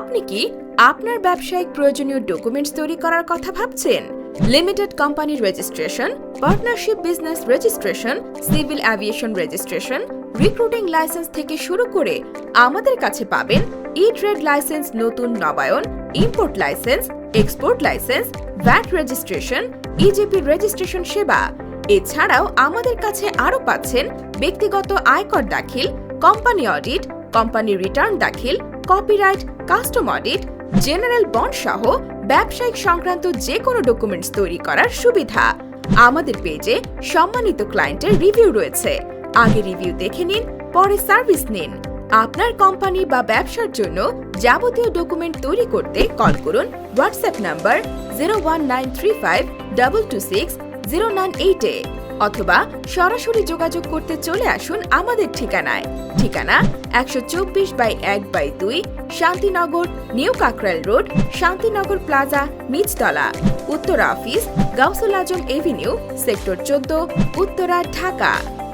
আপনি কি আপনার ব্যবসায়িক প্রয়োজনীয় ডকুমেন্টস তৈরি করার কথা ভাবছেন? Limited company registration, partnership business registration, civil aviation registration, recruiting licence থেকে শুরু করে আমাদের কাছে পাবেন ই-ট্রেড লাইসেন্স নতুন নবায়ন, import licence, export licence, VAT registration, e-GP registration সেবা। এছাড়াও আমাদের কাছে আরও পাচ্ছেন ব্যক্তিগত আয়কর দাখিল, কোম্পানি অডিট, কোম্পানি রিটার্ন দাখিল, copyright, custom audit, general bond সহ ব্যবসায়িক সংক্রান্ত যে কোনো ডকুমেন্টস তৈরি করার সুবিধা। আমাদের পেজে সম্মানিত ক্লায়েন্টের রিভিউ রয়েছে। আগে রিভিউ দেখে নিন, পরে সার্ভিস নিন। আপনার কোম্পানি বা ব্যবসার জন্য যাবতীয় ডকুমেন্ট তৈরি করতে কল করুন হোয়াটসঅ্যাপ নাম্বার 01935226098 এ অথবা সরাসরি যোগাযোগ করতে চলে আসুন আমাদের ঠিকানায়। ঠিকানা 124/1/2 Shantinagar, new Kakrail road, Shantinagar plaza, নিচতলা, Uttara office, Gausul Azam avenue, sector 14, Uttara, Dhaka.